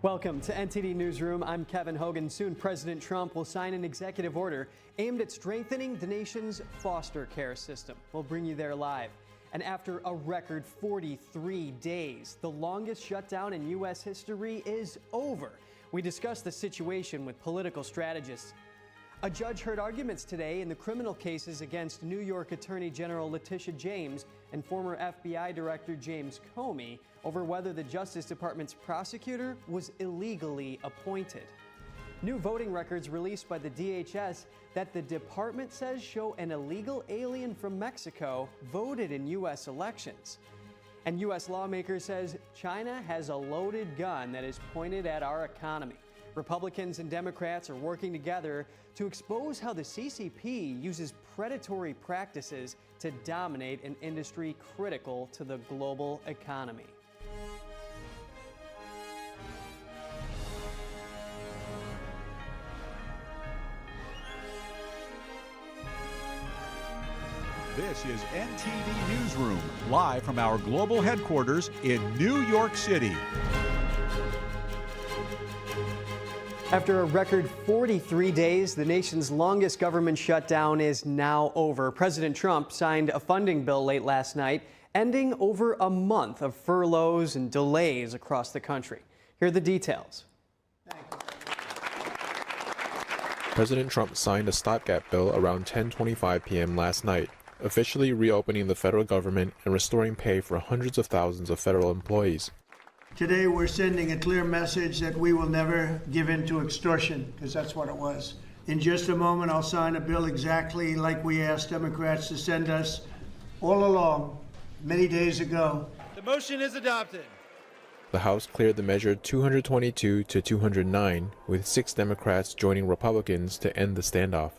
Welcome to NTD Newsroom. I'm Kevin Hogan. Soon, President Trump will sign an executive order aimed at strengthening the nation's foster care system. We'll bring you there live. And after a record 43 days, the longest shutdown in U.S. history is over. We discuss the situation with political strategists. A judge heard arguments today in the criminal cases against New York Attorney General Letitia James and former FBI Director James Comey over whether the Justice Department's prosecutor was illegally appointed. New voting records released by the DHS that the department says show an illegal alien from Mexico voted in U.S. elections. And U.S. lawmaker says China has a loaded gun that is pointed at our economy. Republicans and Democrats are working together to expose how the CCP uses predatory practices to dominate an industry critical to the global economy. This is NTD Newsroom, live from our global headquarters in New York City. After a record 43 days, the nation's longest government shutdown is now over. President Trump signed a funding bill late last night, ending over a month of furloughs and delays across the country. Here are the details. President Trump signed a stopgap bill around 10:25 p.m. last night, officially reopening the federal government and restoring pay for hundreds of thousands of federal employees. Today we're sending a clear message that we will never give in to extortion, because that's what it was. In just a moment, I'll sign a bill exactly like we asked Democrats to send us all along, many days ago. The motion is adopted. The House cleared the measure 222 to 209, with 6 Democrats joining Republicans to end the standoff.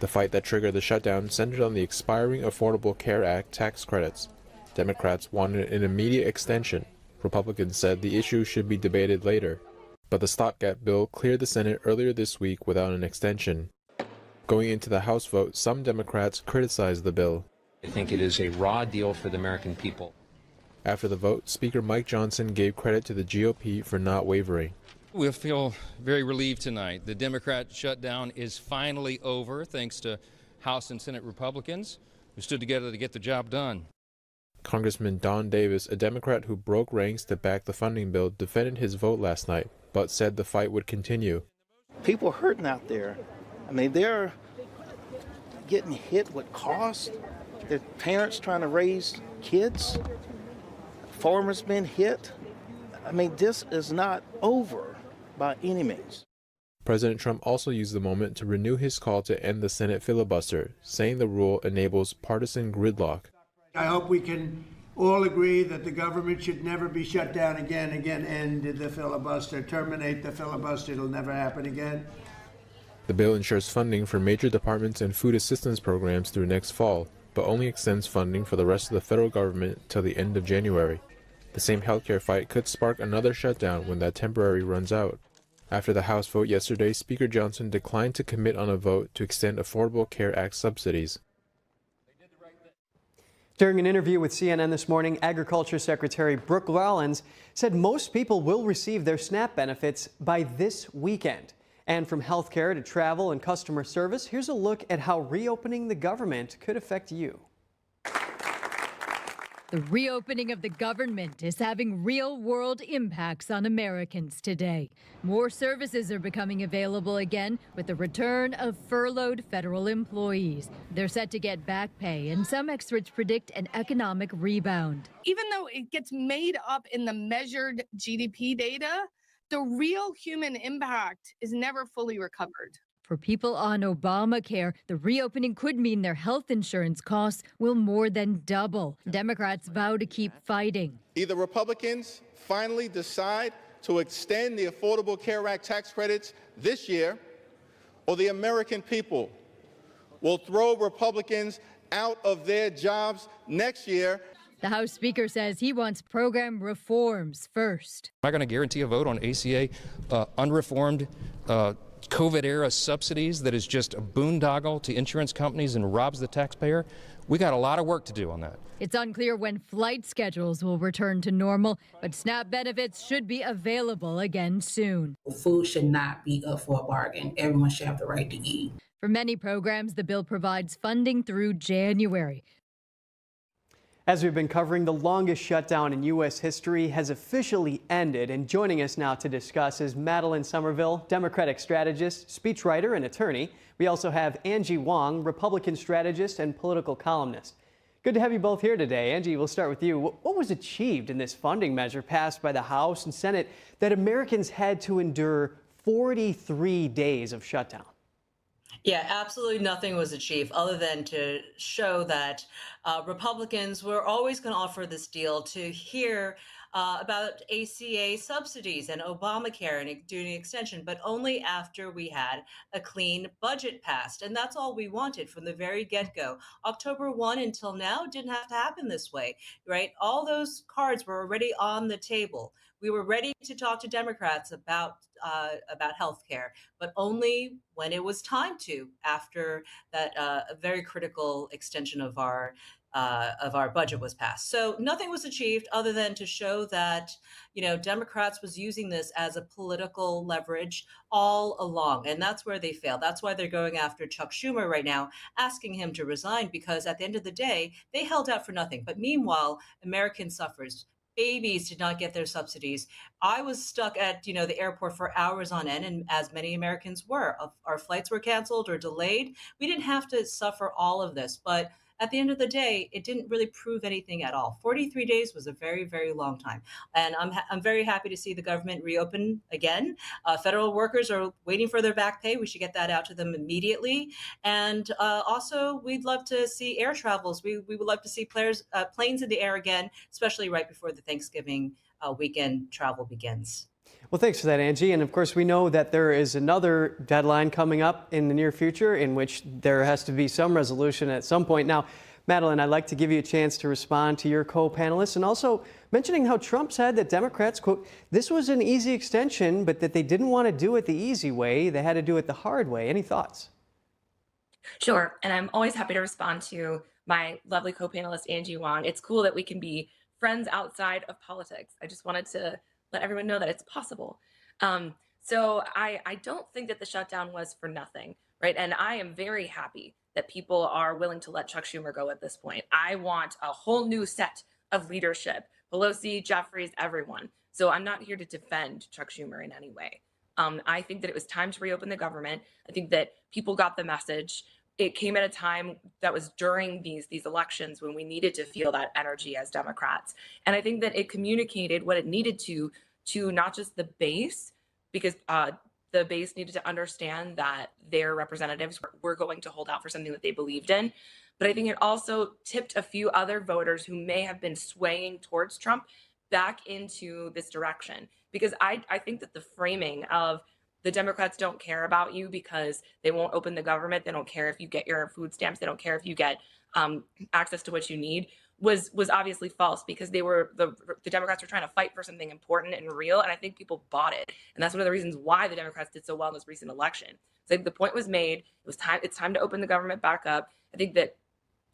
The fight that triggered the shutdown centered on the expiring Affordable Care Act tax credits. Democrats wanted an immediate extension. Republicans said the issue should be debated later. But the stopgap bill cleared the Senate earlier this week without an extension. Going into the House vote, some Democrats criticized the bill. I think it is a raw deal for the American people. After the vote, Speaker Mike Johnson gave credit to the GOP for not wavering. We feel very relieved tonight. The Democrat shutdown is finally over, thanks to House and Senate Republicans who stood together to get the job done. Congressman Don Davis, a Democrat who broke ranks to back the funding bill, defended his vote last night, but said the fight would continue. People are hurting out there. I mean, they're getting hit with costs. Their parents trying to raise kids. Farmers been hit. I mean, this is not over by any means. President Trump also used the moment to renew his call to end the Senate filibuster, saying the rule enables partisan gridlock. I hope we can all agree that the government should never be shut down again, end the filibuster, terminate the filibuster. It'll never happen again. The bill ensures funding for major departments and food assistance programs through next fall, but only extends funding for the rest of the federal government till the end of January. The same healthcare fight could spark another shutdown when that temporary runs out. After the House vote yesterday, Speaker Johnson declined to commit on a vote to extend Affordable Care Act subsidies. During an interview with CNN this morning, Agriculture Secretary Brooke Rollins said most people will receive their SNAP benefits by this weekend. And from healthcare to travel and customer service, here's a look at how reopening the government could affect you. The reopening of the government is having real-world impacts on Americans today. More services are becoming available again with the return of furloughed federal employees. They're set to get back pay, and some experts predict an economic rebound. Even though it gets made up in the measured GDP data, the real human impact is never fully recovered. For people on Obamacare, the reopening could mean their health insurance costs will more than double. Democrats vow to keep fighting. Either Republicans finally decide to extend the Affordable Care Act tax credits this year, or the American people will throw Republicans out of their jobs next year. The House Speaker says he wants program reforms first. Am I going to guarantee a vote on ACA unreformed COVID-era subsidies that is just a boondoggle to insurance companies and robs the taxpayer? we got a lot of work to do on that. It's unclear when flight schedules will return to normal, but SNAP benefits should be available again soon. Food should not be up for a bargain. Everyone should have the right to eat. For many programs, the bill provides funding through January. As we've been covering, the longest shutdown in U.S. history has officially ended. And joining us now to discuss is Madeline Somerville, Democratic strategist, speechwriter, and attorney. We also have Angie Wong, Republican strategist and political columnist. Good to have you both here today. Angie, we'll start with you. What was achieved in this funding measure passed by the House and Senate that Americans had to endure 43 days of shutdown? Yeah, absolutely nothing was achieved other than to show that Republicans were always going to offer this deal to hear about ACA subsidies and Obamacare and doing an extension, but only after we had a clean budget passed. And that's all we wanted from the very get-go. October 1 until now didn't have to happen this way, right? All those cards were already on the table. We were ready to talk to Democrats about health care, but only when it was time to, after that a very critical extension of our budget was passed. So nothing was achieved other than to show that, Democrats was using this as a political leverage all along. And that's where they failed. That's why they're going after Chuck Schumer right now, asking him to resign, because at the end of the day, they held out for nothing. But meanwhile, American suffers. Babies did not get their subsidies. I was stuck at, the airport for hours on end, and as many Americans were. Our flights were canceled or delayed. We didn't have to suffer all of this, but at the end of the day, it didn't really prove anything at all. 43 days was a very, very long time. And I'm very happy to see the government reopen again. Federal workers are waiting for their back pay. We should get that out to them immediately. And also, we'd love to see air travels. We would love to see planes in the air again, especially right before the Thanksgiving weekend travel begins. Well, thanks for that, Angie. And of course, we know that there is another deadline coming up in the near future in which there has to be some resolution at some point. Now, Madeline, I'd like to give you a chance to respond to your co-panelists and also mentioning how Trump said that Democrats, quote, this was an easy extension, but that they didn't want to do it the easy way. They had to do it the hard way. Any thoughts? Sure. And I'm always happy to respond to my lovely co-panelist, Angie Wong. It's cool that we can be friends outside of politics. I just wanted to let everyone know that it's possible. So I don't think that the shutdown was for nothing, right? And I am very happy that people are willing to let Chuck Schumer go at this point. I want a whole new set of leadership, Pelosi, Jeffries, everyone. So I'm not here to defend Chuck Schumer in any way. I think that it was time to reopen the government. I think that people got the message. It came at a time that was during these elections when we needed to feel that energy as Democrats. And I think that it communicated what it needed to not just the base, because the base needed to understand that their representatives were going to hold out for something that they believed in. But I think it also tipped a few other voters who may have been swaying towards Trump back into this direction. Because I think that the framing of the Democrats don't care about you because they won't open the government, they don't care if you get your food stamps, they don't care if you get access to what you need, was obviously false, because the Democrats were trying to fight for something important and real, and I think people bought it. And that's one of the reasons why the Democrats did so well in this recent election. So I think the point was made. It's time to open the government back up. I think that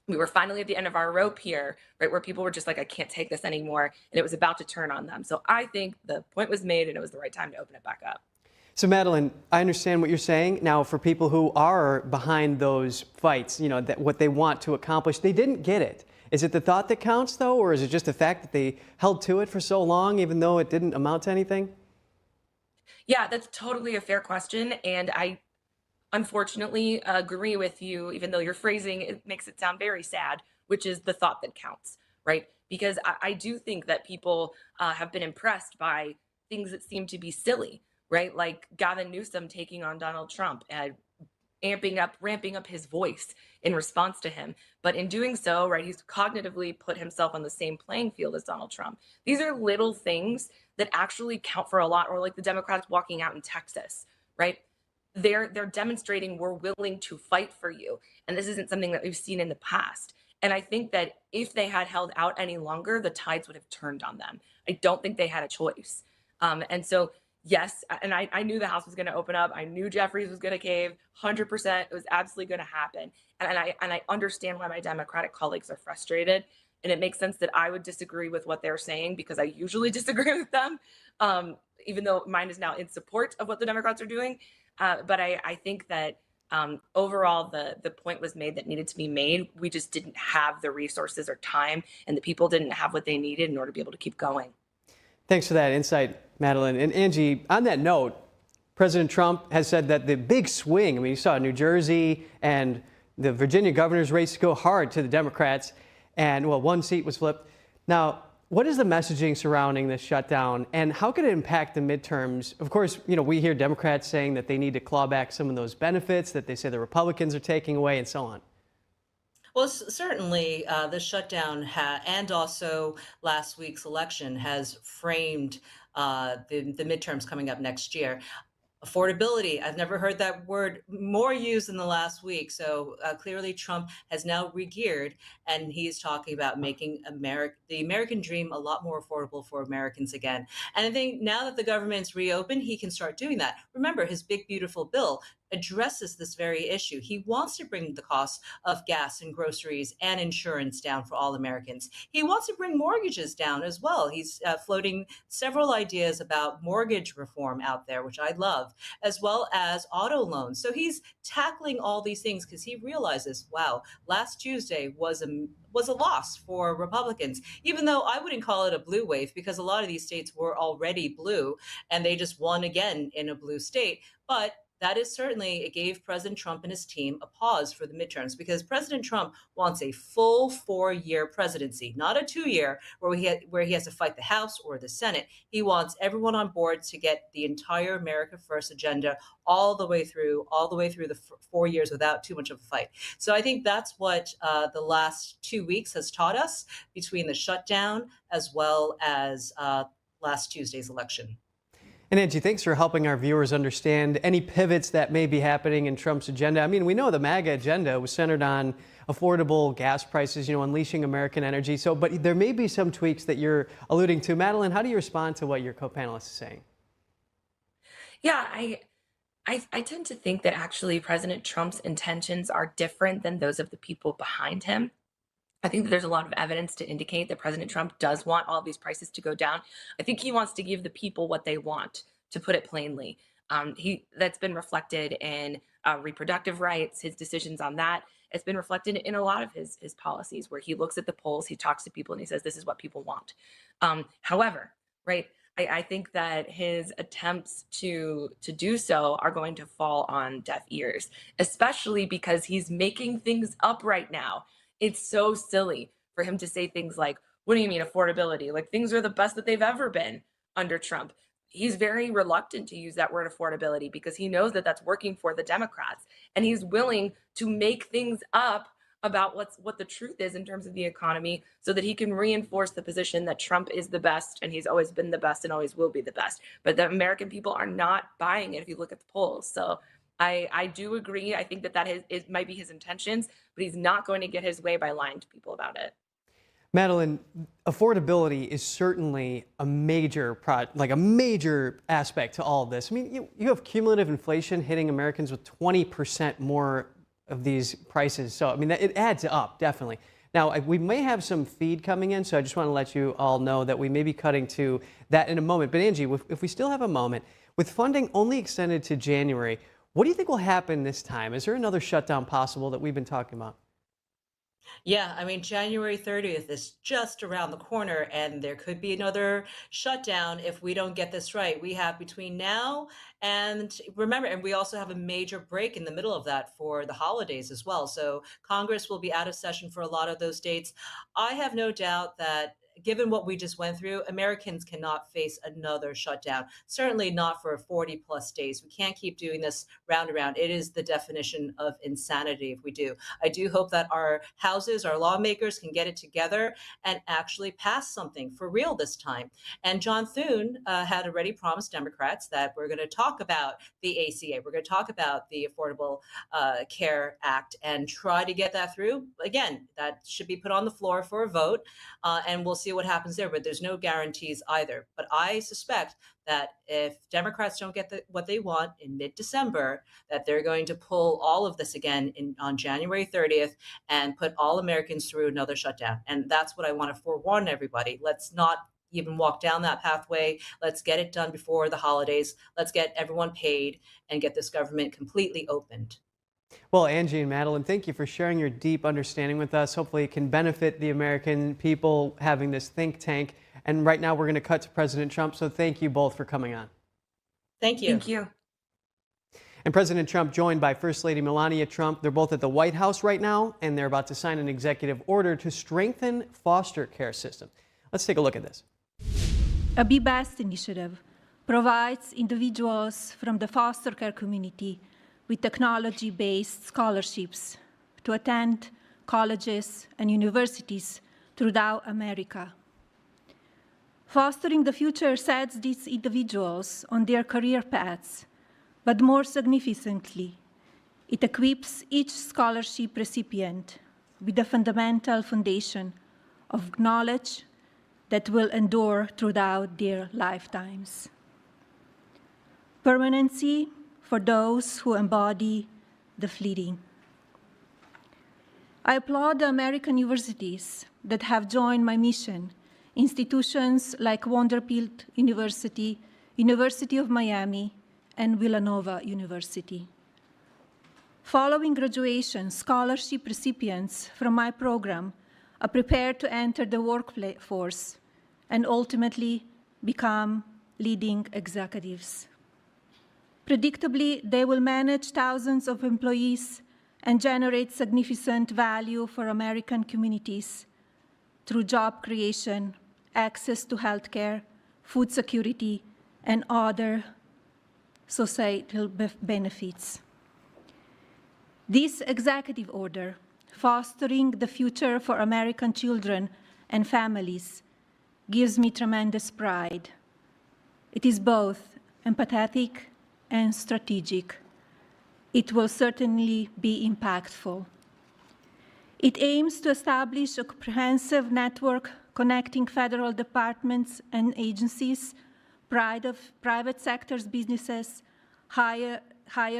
we were finally at the end of our rope here, right, where people were just like, I can't take this anymore, and it was about to turn on them. So I think the point was made, and it was the right time to open it back up. So, Madeline, I understand what you're saying. Now, for people who are behind those fights, that what they want to accomplish, they didn't get it. Is it the thought that counts, though, or is it just the fact that they held to it for so long, even though it didn't amount to anything? Yeah, that's totally a fair question. And I unfortunately agree with you, even though your phrasing, it makes it sound very sad, which is the thought that counts, right? Because I do think that people have been impressed by things that seem to be silly, right? Like Gavin Newsom taking on Donald Trump and ramping up his voice in response to him. But in doing so, right, he's cognitively put himself on the same playing field as Donald Trump. These are little things that actually count for a lot. Or like the Democrats walking out in Texas, right? They're demonstrating we're willing to fight for you. And this isn't something that we've seen in the past. And I think that if they had held out any longer, the tides would have turned on them. I don't think they had a choice. And so yes, and I knew the House was going to open up. I knew Jeffries was going to cave. 100%, it was absolutely going to happen. And I understand why my Democratic colleagues are frustrated. And it makes sense that I would disagree with what they're saying because I usually disagree with them, even though mine is now in support of what the Democrats are doing. But I think that overall, the point was made that needed to be made. We just didn't have the resources or time, and the people didn't have what they needed in order to be able to keep going. Thanks for that insight, Madeline. And Angie, on that note, President Trump has said that the big swing, I mean, you saw New Jersey and the Virginia governor's race go hard to the Democrats, and well, one seat was flipped. Now, what is the messaging surrounding this shutdown, and how could it impact the midterms? Of course, you know, we hear Democrats saying that they need to claw back some of those benefits that they say the Republicans are taking away and so on. Well, certainly the shutdown and also last week's election has framed the midterms coming up next year. Affordability, I've never heard that word more used in the last week. So clearly Trump has now re-geared, and he's talking about making the American dream a lot more affordable for Americans again. And I think now that the government's reopened, he can start doing that. Remember, his big, beautiful bill addresses this very issue. He wants to bring the cost of gas and groceries and insurance down for all Americans. He wants to bring mortgages down as well. He's floating several ideas about mortgage reform out there, which I love, as well as auto loans. So he's tackling all these things because he realizes, wow, last Tuesday was a loss for Republicans, even though I wouldn't call it a blue wave because a lot of these states were already blue and they just won again in a blue state. But that is certainly, it gave President Trump and his team a pause for the midterms because President Trump wants a full 4-year presidency, not a 2-year where he has to fight the House or the Senate. He wants everyone on board to get the entire America First agenda all the way through the 4 years without too much of a fight. So I think that's what the last 2 weeks has taught us between the shutdown as well as last Tuesday's election. And Angie, thanks for helping our viewers understand any pivots that may be happening in Trump's agenda. I mean, we know the MAGA agenda was centered on affordable gas prices, you know, unleashing American energy. So, but there may be some tweaks that you're alluding to. Madeline, how do you respond to what your co-panelist is saying? Yeah, I tend to think that actually President Trump's intentions are different than those of the people behind him. I think that there's a lot of evidence to indicate that President Trump does want all of these prices to go down. I think he wants to give the people what they want, to put it plainly. That's been reflected in reproductive rights, his decisions on that. It's been reflected in a lot of his policies where he looks at the polls, he talks to people, and he says, this is what people want. However, right, I think that his attempts to do so are going to fall on deaf ears, especially because he's making things up right now. It's so silly for him to say things like, what do you mean affordability? Like things are the best that they've ever been under Trump. He's very reluctant to use that word affordability because he knows that that's working for the Democrats. And he's willing to make things up about what the truth is in terms of the economy so that he can reinforce the position that Trump is the best and he's always been the best and always will be the best. But the American people are not buying it if you look at the polls. So I do agree. I think that it might be his intentions, but he's not going to get his way by lying to people about it. Madeline, affordability is certainly a major aspect to all of this. I mean, you have cumulative inflation hitting Americans with 20% more of these prices. So, I mean, it adds up, definitely. Now, we may have some feed coming in, so I just want to let you all know that we may be cutting to that in a moment. But Angie, if we still have a moment, with funding only extended to January, what do you think will happen this time? Is there another shutdown possible that we've been talking about? Yeah, I mean, January 30th is just around the corner, and there could be another shutdown if we don't get this right. We have between now and remember, and we also have a major break in the middle of that for the holidays as well. So Congress will be out of session for a lot of those dates. I have no doubt that given what we just went through, Americans cannot face another shutdown, certainly not for 40 plus days. We can't keep doing this round and round. It is the definition of insanity if we do. I do hope that our houses, our lawmakers can get it together and actually pass something for real this time. And John Thune had already promised Democrats that we're going to talk about the ACA. We're going to talk about the Affordable Care Act and try to get that through. Again, that should be put on the floor for a vote, and we'll see see what happens there, but there's no guarantees either. But I suspect that if Democrats don't get what they want in mid-December, that they're going to pull all of this again on January 30th and put all Americans through another shutdown. And that's what I want to forewarn everybody. Let's not even walk down that pathway. Let's get it done before the holidays. Let's get everyone paid and get this government completely opened. Well, Angie and Madeline, thank you for sharing your deep understanding with us. Hopefully it can benefit the American people having this think tank. And right now we're going to cut to President Trump. So thank you both for coming on. Thank you. Thank you. And President Trump joined by First Lady Melania Trump. They're both at the White House right now, and they're about to sign an executive order to strengthen foster care system. Let's take a look at this. A Be Best initiative provides individuals from the foster care community with technology-based scholarships to attend colleges and universities throughout America. Fostering the future sets these individuals on their career paths, but more significantly, it equips each scholarship recipient with a fundamental foundation of knowledge that will endure throughout their lifetimes. Permanency for those who embody the fleeting. I applaud the American universities that have joined my mission, institutions like Vanderbilt University, University of Miami, and Villanova University. Following graduation, scholarship recipients from my program are prepared to enter the workforce and ultimately become leading executives. Predictably, they will manage thousands of employees and generate significant value for American communities through job creation, access to healthcare, food security, and other societal benefits. This executive order, fostering the future for American children and families, gives me tremendous pride. It is both empathetic and strategic. It will certainly be impactful. It aims to establish a comprehensive network connecting federal departments and agencies, private sector's businesses, higher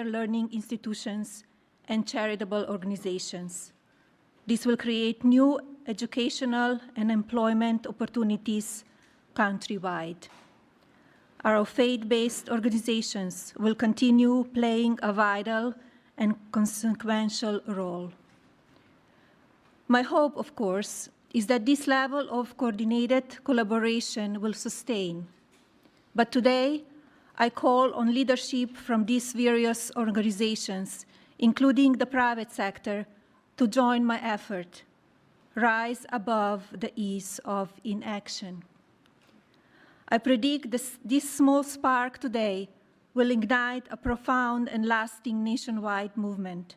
learning institutions, and charitable organizations. This will create new educational and employment opportunities countrywide. Our faith-based organizations will continue playing a vital and consequential role. My hope, of course, is that this level of coordinated collaboration will sustain. But today, I call on leadership from these various organizations, including the private sector, to join my effort, rise above the ease of inaction. I predict this small spark today will ignite a profound and lasting nationwide movement.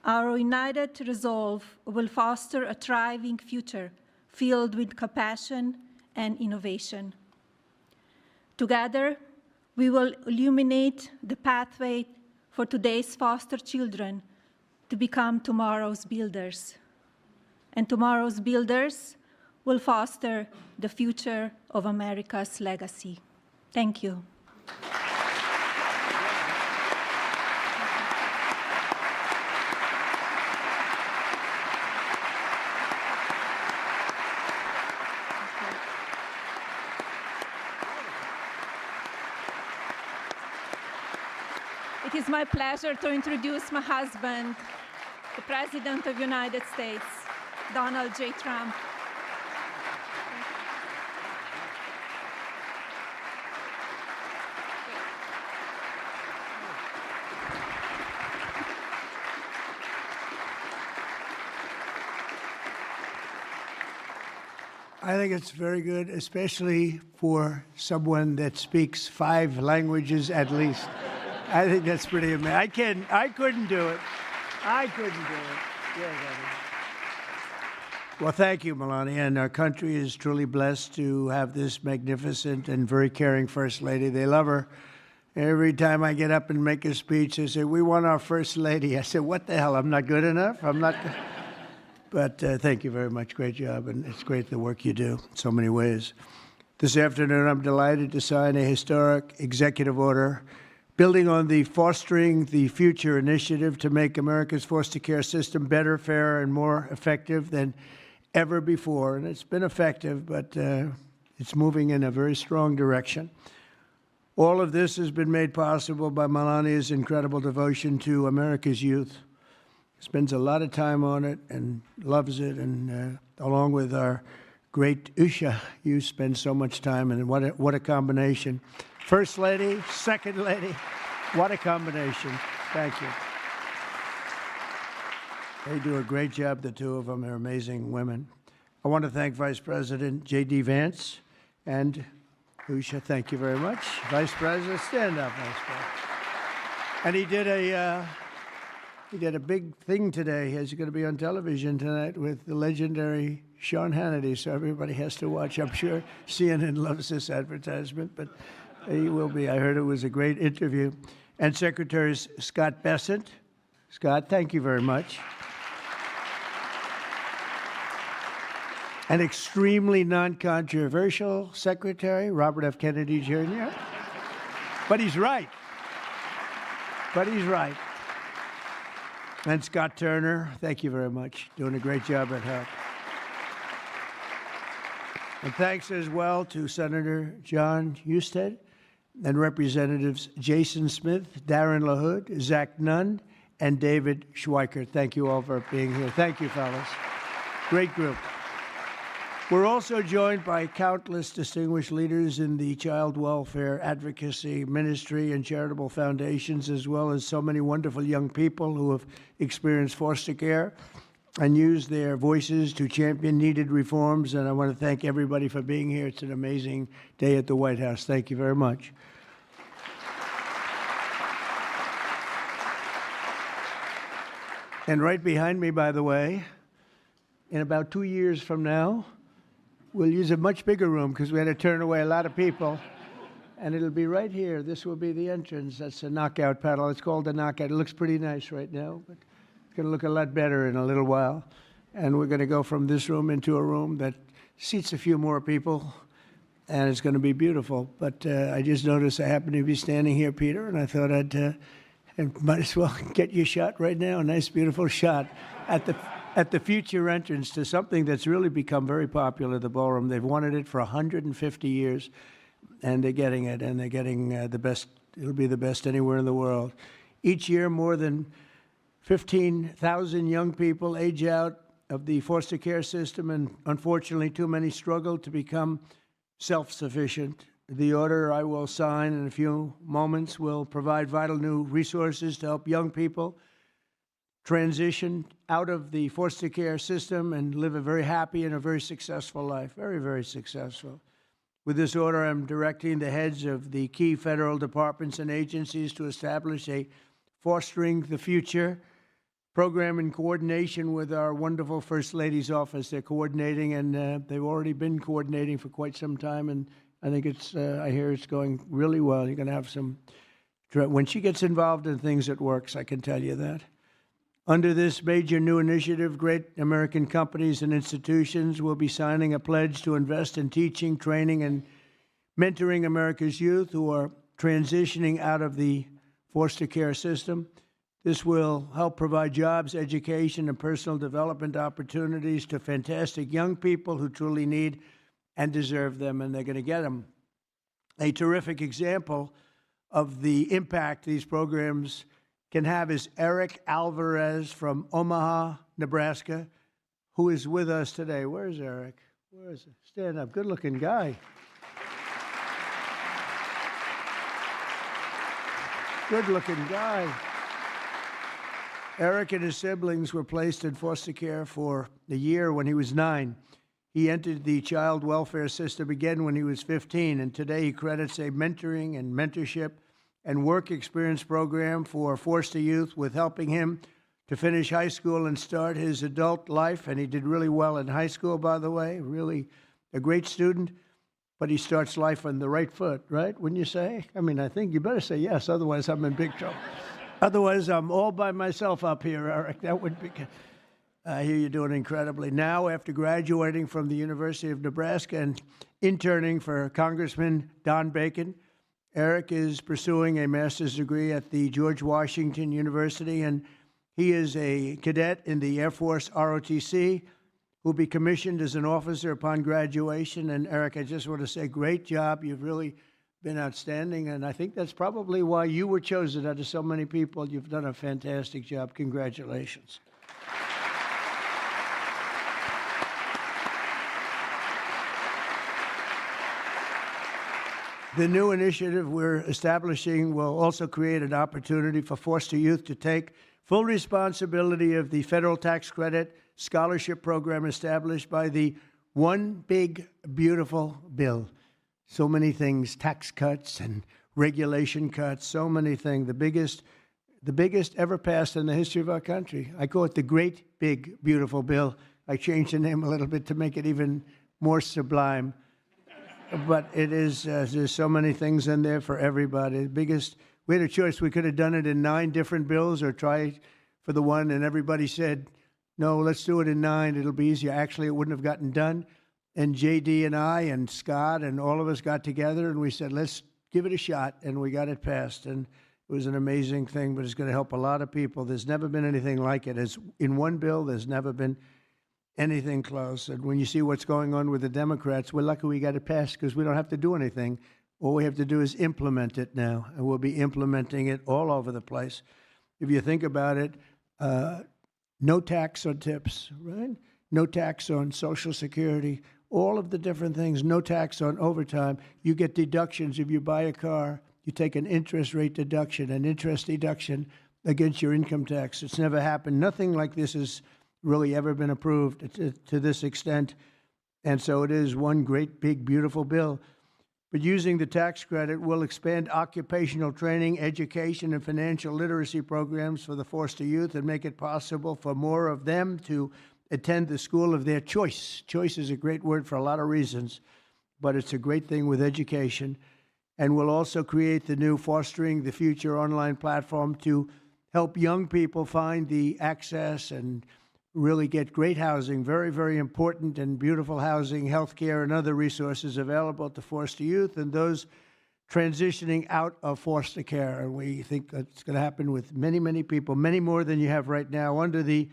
Our united resolve will foster a thriving future filled with compassion and innovation. Together, we will illuminate the pathway for today's foster children to become tomorrow's builders. And tomorrow's builders will foster the future of America's legacy. Thank you. It is my pleasure to introduce my husband, the President of the United States, Donald J. Trump. I think it's very good, especially for someone that speaks 5 languages at least. I think that's pretty amazing. I couldn't do it. I couldn't do it. Yes, well, thank you, Melania. And our country is truly blessed to have this magnificent and very caring First Lady. They love her. Every time I get up and make a speech, they say, "We want our First Lady." I said, "What the hell? I'm not good enough? I'm not." But thank you very much. Great job, and it's great the work you do in so many ways. This afternoon, I'm delighted to sign a historic executive order building on the Fostering the Future initiative to make America's foster care system better, fairer, and more effective than ever before. And it's been effective, but it's moving in a very strong direction. All of this has been made possible by Melania's incredible devotion to America's youth. Spends a lot of time on it and loves it, and along with our great Usha, you spend so much time, and what a combination. First Lady, Second Lady, what a combination. Thank you. They do a great job, the two of them. They're amazing women. I want to thank Vice President J.D. Vance and Usha. Thank you very much. Vice President, stand up, Vice President. And he did a big thing today. He's going to be on television tonight with the legendary Sean Hannity, so everybody has to watch. I'm sure CNN loves this advertisement, but he will be. I heard it was a great interview. And Secretary Scott Bessent. Scott, thank you very much. An extremely non-controversial Secretary, Robert F. Kennedy Jr. But he's right. And Scott Turner, thank you very much. Doing a great job at HUD. And thanks as well to Senator John Husted and Representatives Jason Smith, Darren LaHood, Zach Nunn, and David Schweikert. Thank you all for being here. Thank you, fellas. Great group. We're also joined by countless distinguished leaders in the child welfare advocacy ministry and charitable foundations, as well as so many wonderful young people who have experienced foster care and used their voices to champion needed reforms. And I want to thank everybody for being here. It's an amazing day at the White House. Thank you very much. And right behind me, by the way, in about 2 years from now, we'll use a much bigger room because we had to turn away a lot of people. And it'll be right here. This will be the entrance. That's a knockout paddle. It's called a knockout. It looks pretty nice right now, but it's going to look a lot better in a little while. And we're going to go from this room into a room that seats a few more people, and it's going to be beautiful. But I just noticed I happen to be standing here, Peter, and I thought I might as well get you a shot right now. A nice, beautiful shot at the future entrance to something that's really become very popular, the ballroom. They've wanted it for 150 years, and they're getting it, and they're getting the best. It'll be the best anywhere in the world. Each year, more than 15,000 young people age out of the foster care system, and unfortunately, too many struggle to become self-sufficient. The order I will sign in a few moments will provide vital new resources to help young people transition out of the foster care system and live a very happy and a very successful life. Very, very successful. With this order, I'm directing the heads of the key federal departments and agencies to establish a Fostering the Future program in coordination with our wonderful First Lady's office. They're coordinating, and they've already been coordinating for quite some time, and I think I hear it's going really well. You're going to have some, when she gets involved in things, it works, I can tell you that. Under this major new initiative, great American companies and institutions will be signing a pledge to invest in teaching, training, and mentoring America's youth who are transitioning out of the foster care system. This will help provide jobs, education, and personal development opportunities to fantastic young people who truly need and deserve them, and they're going to get them. A terrific example of the impact these programs can have is Eric Alvarez from Omaha, Nebraska, who is with us today. Where's Eric? Where is he? Stand up. Good-looking guy. Good-looking guy. Eric and his siblings were placed in foster care for a year when he was 9. He entered the child welfare system again when he was 15, and today he credits a mentoring and mentorship and work experience program for foster youth with helping him to finish high school and start his adult life. And he did really well in high school, by the way, really a great student, but he starts life on the right foot, right? Wouldn't you say? I mean, I think you better say yes, otherwise I'm in big trouble. Otherwise, I'm all by myself up here, Eric. That would be good. I hear you're doing incredibly. Now, after graduating from the University of Nebraska and interning for Congressman Don Bacon, Eric is pursuing a master's degree at the George Washington University, and he is a cadet in the Air Force ROTC who will be commissioned as an officer upon graduation. And Eric, I just want to say, great job. You've really been outstanding, and I think that's probably why you were chosen out of so many people. You've done a fantastic job. Congratulations. The new initiative we're establishing will also create an opportunity for foster youth to take full responsibility of the federal tax credit scholarship program established by the One Big Beautiful Bill. So many things, tax cuts and regulation cuts, so many things. The biggest ever passed in the history of our country. I call it the Great Big Beautiful Bill. I changed the name a little bit to make it even more sublime. But it is, there's so many things in there for everybody. We had a choice. We could have done it in 9 different bills or try for the one, and everybody said, no, let's do it in 9. It'll be easier. Actually, it wouldn't have gotten done. And JD and I and Scott and all of us got together, and we said, let's give it a shot, and we got it passed. And it was an amazing thing, but it's going to help a lot of people. There's never been anything like it. As in one bill, there's never been anything close. And when you see what's going on with the Democrats, we're lucky we got it passed because we don't have to do anything. All we have to do is implement it now, and we'll be implementing it all over the place. If you think about it, no tax on tips, right? No tax on Social Security, all of the different things, no tax on overtime. You get deductions if you buy a car. You take an interest rate deduction, an interest deduction against your income tax. It's never happened. Nothing like this has really ever been approved to this extent. And so it is one great, big, beautiful bill. But using the tax credit will expand occupational training, education, and financial literacy programs for the foster youth and make it possible for more of them to attend the school of their choice. Choice is a great word for a lot of reasons, but it's a great thing with education. And we'll also create the new Fostering the Future online platform to help young people find the access and really get great housing, very, very important and beautiful housing, health care, and other resources available to foster youth and those transitioning out of foster care. And we think that's going to happen with many, many people, many more than you have right now. Under the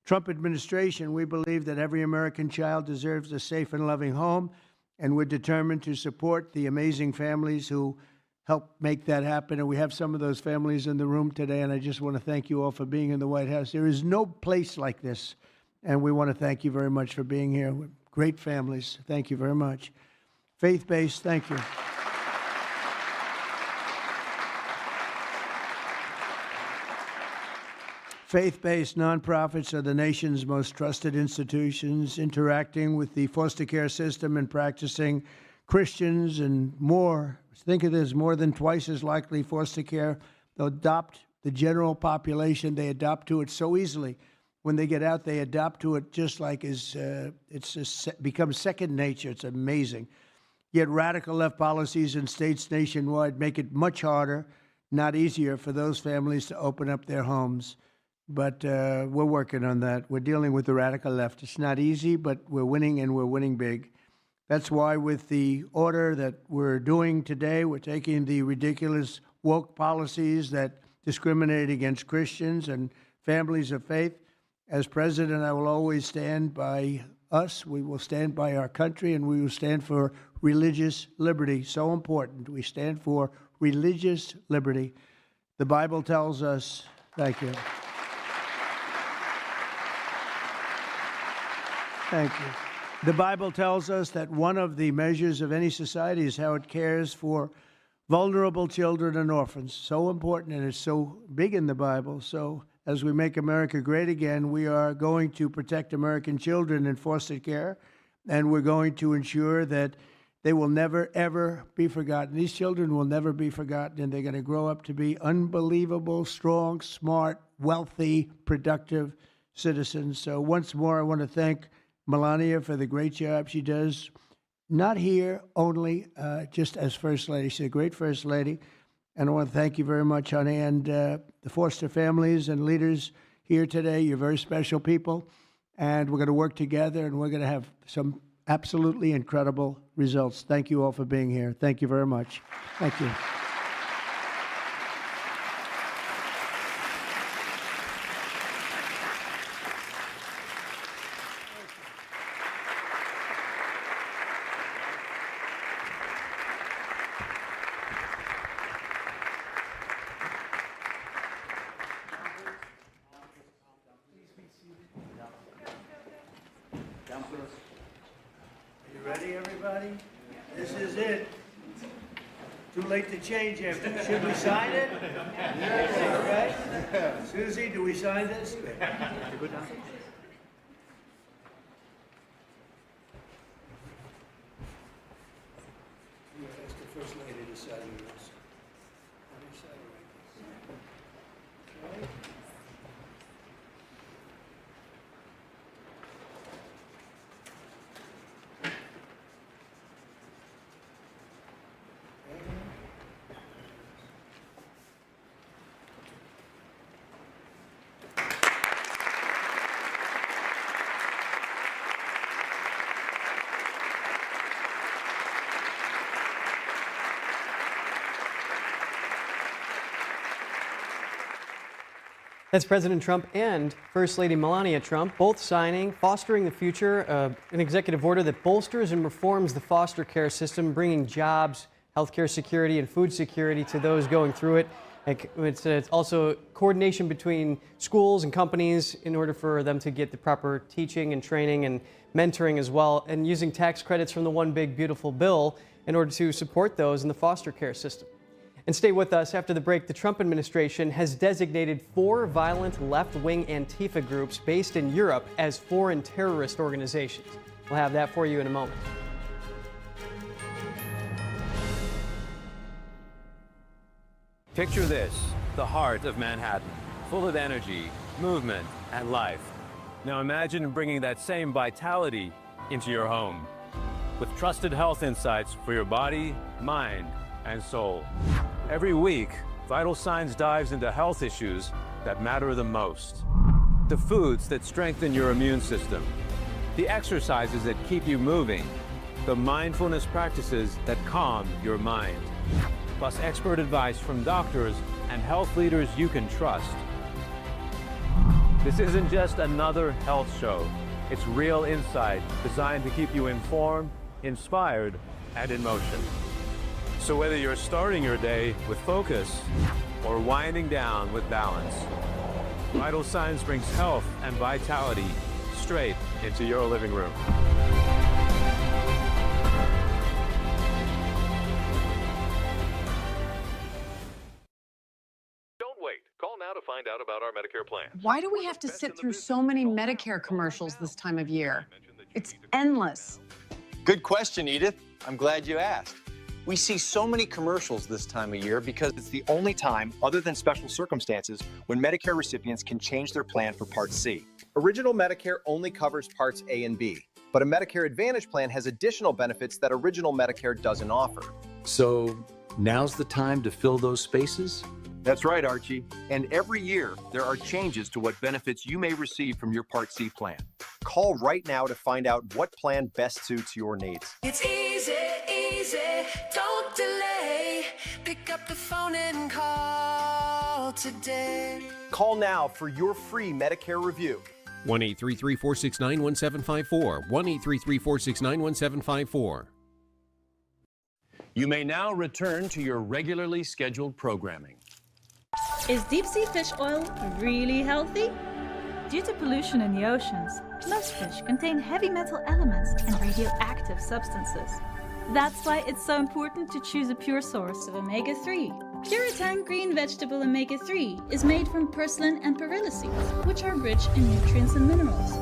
Trump administration, we believe that every American child deserves a safe and loving home, and we're determined to support the amazing families who help make that happen. And we have some of those families in the room today, and I just want to thank you all for being in the White House. There is no place like this, and we want to thank you very much for being here. We're great families. Thank you very much. Faith-based, thank you. Faith-based nonprofits are the nation's most trusted institutions, interacting with the foster care system and practicing Christians and more. Think of this, more than twice as likely foster care. They'll adopt the general population. They adopt to it so easily. When they get out, they adopt to it just like it's just becomes second nature. It's amazing. Yet radical left policies in states nationwide make it much harder, not easier, for those families to open up their homes. But we're working on that. We're dealing with the radical left. It's not easy, but we're winning, and we're winning big. That's why with the order that we're doing today, we're taking the ridiculous woke policies that discriminate against Christians and families of faith. As president, I will always stand by us. We will stand by our country, and we will stand for religious liberty. So important. We stand for religious liberty. The Bible tells us, thank you. Thank you. The Bible tells us that one of the measures of any society is how it cares for vulnerable children and orphans. So important, and it's so big in the Bible. So as we make America great again, we are going to protect American children in foster care, and we're going to ensure that they will never, ever be forgotten. These children will never be forgotten, and they're going to grow up to be unbelievable, strong, smart, wealthy, productive citizens. So once more, I want to thank Melania for the great job she does, not here only just as First Lady. She's a great First Lady. And I want to thank you very much, honey, and the foster families and leaders here today. You're very special people. and we're going to work together, and we're going to have some absolutely incredible results. Thank you all for being here. Thank you very much. Thank you. You ready, everybody? This is it. Too late to change after. Should we sign it? All right. Susie, do we sign this? Ask the First Lady to sign this. Okay. That's President Trump and First Lady Melania Trump, both signing Fostering the Future, an executive order that bolsters and reforms the foster care system, bringing jobs, healthcare security, and food security to those going through it. It's also coordination between schools and companies in order for them to get the proper teaching and training and mentoring as well, and using tax credits from the One Big Beautiful Bill in order to support those in the foster care system. And stay with us. After the break, the Trump administration has designated 4 violent left-wing Antifa groups based in Europe as foreign terrorist organizations. We'll have that for you in a moment. Picture this, the heart of Manhattan, full of energy, movement, and life. Now imagine bringing that same vitality into your home with trusted health insights for your body, mind, and soul. Every week, Vital Signs dives into health issues that matter the most. The foods that strengthen your immune system, the exercises that keep you moving, the mindfulness practices that calm your mind, plus expert advice from doctors and health leaders you can trust. This isn't just another health show. It's real insight designed to keep you informed, inspired, and in motion. So whether you're starting your day with focus or winding down with balance, Vital Signs brings health and vitality straight into your living room. Don't wait. Call now to find out about our Medicare plan. Why do we have to sit through so many Medicare commercials this time of year? It's endless. Good question, Edith. I'm glad you asked. We see so many commercials this time of year because it's the only time, other than special circumstances, when Medicare recipients can change their plan for Part C. Original Medicare only covers Parts A and B, but a Medicare Advantage plan has additional benefits that Original Medicare doesn't offer. So now's the time to fill those spaces? That's right, Archie. And every year, there are changes to what benefits you may receive from your Part C plan. Call right now to find out what plan best suits your needs. It's easy, easy, don't delay. Pick up the phone and call today. Call now for your free Medicare review. 1-833-469-1754. 1-833-469-1754. You may now return to your regularly scheduled programming. Is deep sea fish oil really healthy? Due to pollution in the oceans, most fish contain heavy metal elements and radioactive substances. That's why it's so important to choose a pure source of omega-3. Puritan green vegetable omega-3 is made from purslane and perilla seeds, which are rich in nutrients and minerals.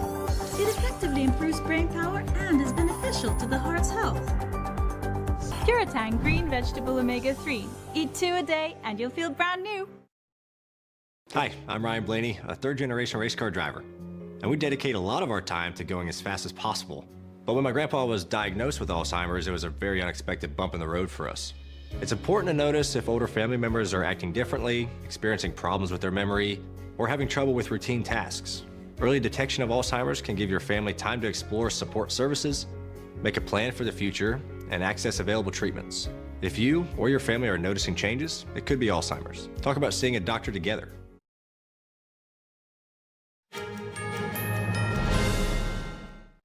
It effectively improves brain power and is beneficial to the heart's health. Puritan green vegetable omega-3. Eat 2 a day and you'll feel brand new. Hi, I'm Ryan Blaney, a third-generation race car driver, and we dedicate a lot of our time to going as fast as possible. But when my grandpa was diagnosed with Alzheimer's, it was a very unexpected bump in the road for us. It's important to notice if older family members are acting differently, experiencing problems with their memory, or having trouble with routine tasks. Early detection of Alzheimer's can give your family time to explore support services, make a plan for the future, and access available treatments. If you or your family are noticing changes, it could be Alzheimer's. Talk about seeing a doctor together.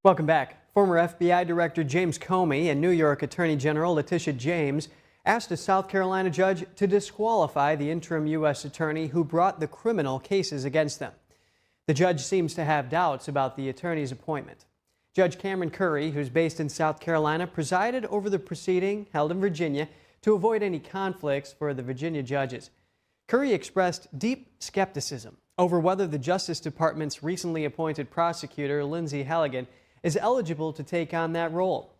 Welcome back. Former FBI Director James Comey and New York Attorney General Letitia James asked a South Carolina judge to disqualify the interim U.S. attorney who brought the criminal cases against them. The judge seems to have doubts about the attorney's appointment. Judge Cameron Curry, who's based in South Carolina, presided over the proceeding held in Virginia to avoid any conflicts for the Virginia judges. Curry expressed deep skepticism over whether the Justice Department's recently appointed prosecutor, Lindsay Halligan, is eligible to take on that role.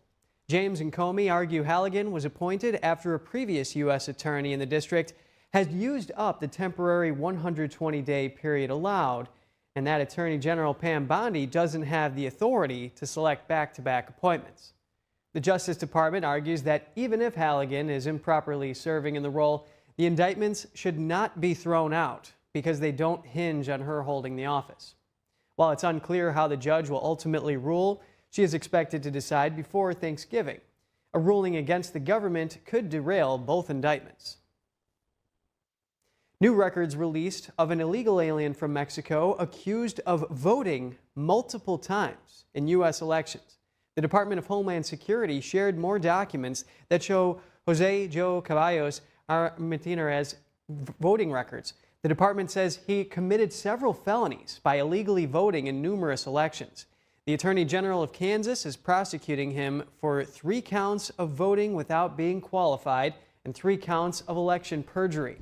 James and Comey argue Halligan was appointed after a previous U.S. attorney in the district had used up the temporary 120-day period allowed, and that Attorney General Pam Bondi doesn't have the authority to select back-to-back appointments. The Justice Department argues that even if Halligan is improperly serving in the role, the indictments should not be thrown out because they don't hinge on her holding the office. While it's unclear how the judge will ultimately rule, she is expected to decide before Thanksgiving. A ruling against the government could derail both indictments. New records released of an illegal alien from Mexico accused of voting multiple times in U.S. elections. The Department of Homeland Security shared more documents that show Jose Joe Caballos Martinez's voting records. The department says he committed several felonies by illegally voting in numerous elections. The Attorney General of Kansas is prosecuting him for 3 counts of voting without being qualified and 3 counts of election perjury.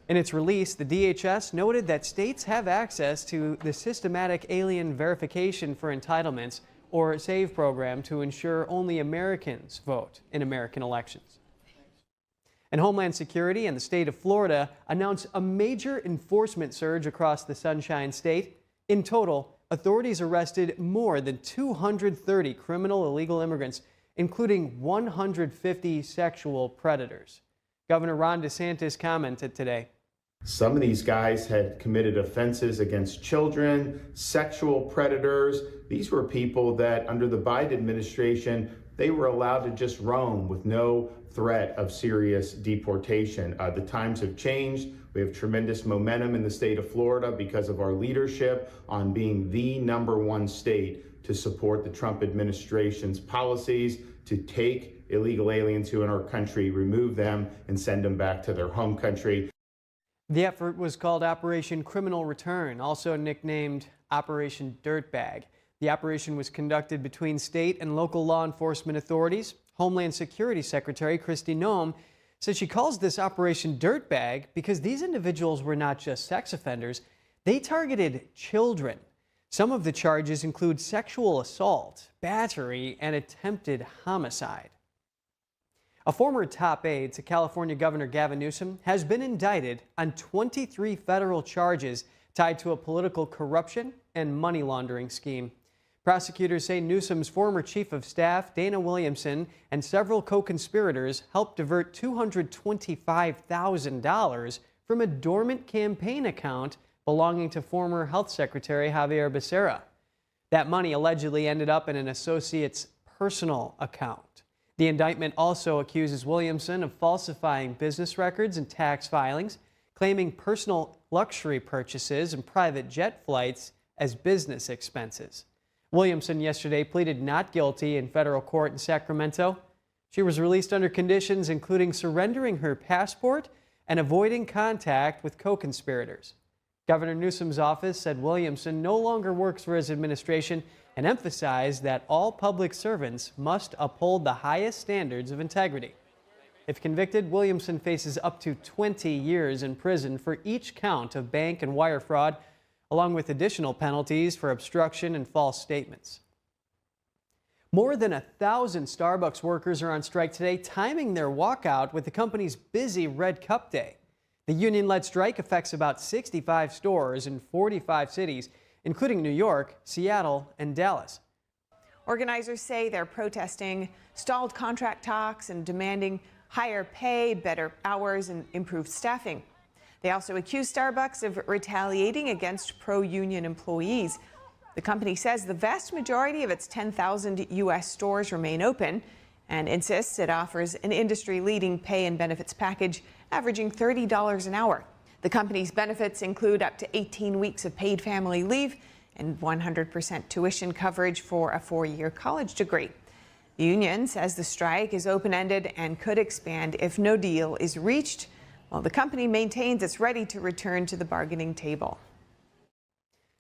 In its release, the DHS noted that states have access to the Systematic Alien Verification for Entitlements, or SAVE program, to ensure only Americans vote in American elections. And Homeland Security and the state of Florida announced a major enforcement surge across the Sunshine State. In total, authorities arrested more than 230 criminal illegal immigrants, including 150 sexual predators. Governor Ron DeSantis commented today. Some of these guys had committed offenses against children, sexual predators. These were people that under the Biden administration, they were allowed to just roam with no threat of serious deportation. The times have changed. We have tremendous momentum in the state of Florida because of our leadership on being the #1 state to support the Trump administration's policies to take illegal aliens who are in our country, remove them, and send them back to their home country. The effort was called Operation Criminal Return, also nicknamed Operation Dirtbag. The operation was conducted between state and local law enforcement authorities. Homeland Security Secretary Kristi Noem says she calls this Operation Dirtbag because these individuals were not just sex offenders, they targeted children. Some of the charges include sexual assault, battery, and attempted homicide. A former top aide to California Governor Gavin Newsom has been indicted on 23 federal charges tied to a political corruption and money laundering scheme. Prosecutors say Newsom's former chief of staff, Dana Williamson, and several co-conspirators helped divert $225,000 from a dormant campaign account belonging to former Health Secretary Javier Becerra. That money allegedly ended up in an associate's personal account. The indictment also accuses Williamson of falsifying business records and tax filings, claiming personal luxury purchases and private jet flights as business expenses. Williamson yesterday pleaded not guilty in federal court in Sacramento. She was released under conditions including surrendering her passport and avoiding contact with co-conspirators. Governor Newsom's office said Williamson no longer works for his administration and emphasized that all public servants must uphold the highest standards of integrity. If convicted, Williamson faces up to 20 years in prison for each count of bank and wire fraud, along with additional penalties for obstruction and false statements. More than 1,000 Starbucks workers are on strike today, timing their walkout with the company's busy Red Cup Day. The union-led strike affects about 65 stores in 45 cities, including New York, Seattle, and Dallas. Organizers say they're protesting stalled contract talks and demanding higher pay, better hours, and improved staffing. They also accuse Starbucks of retaliating against pro-union employees. The company says the vast majority of its 10,000 U.S. stores remain open and insists it offers an industry-leading pay and benefits package averaging $30 an hour. The company's benefits include up to 18 weeks of paid family leave and 100% tuition coverage for a 4-year college degree. The union says the strike is open-ended and could expand if no deal is reached, while the company maintains it's ready to return to the bargaining table.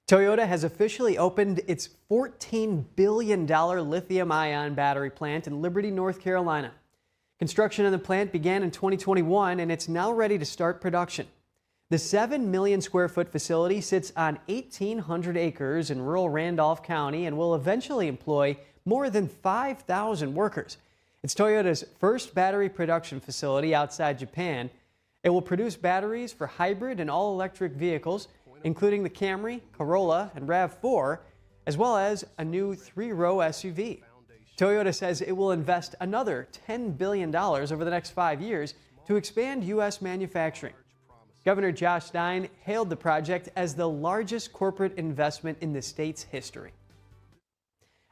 Toyota has officially opened its $14 billion lithium-ion battery plant in Liberty, North Carolina. Construction on the plant began in 2021, and it's now ready to start production. The 7 million square foot facility sits on 1,800 acres in rural Randolph County and will eventually employ more than 5,000 workers. It's Toyota's first battery production facility outside Japan. It will produce batteries for hybrid and all-electric vehicles, including the Camry, Corolla, and RAV4, as well as a new 3-row SUV. Toyota says it will invest another $10 billion over the next 5 years to expand U.S. manufacturing. Governor Josh Stein hailed the project as the largest corporate investment in the state's history.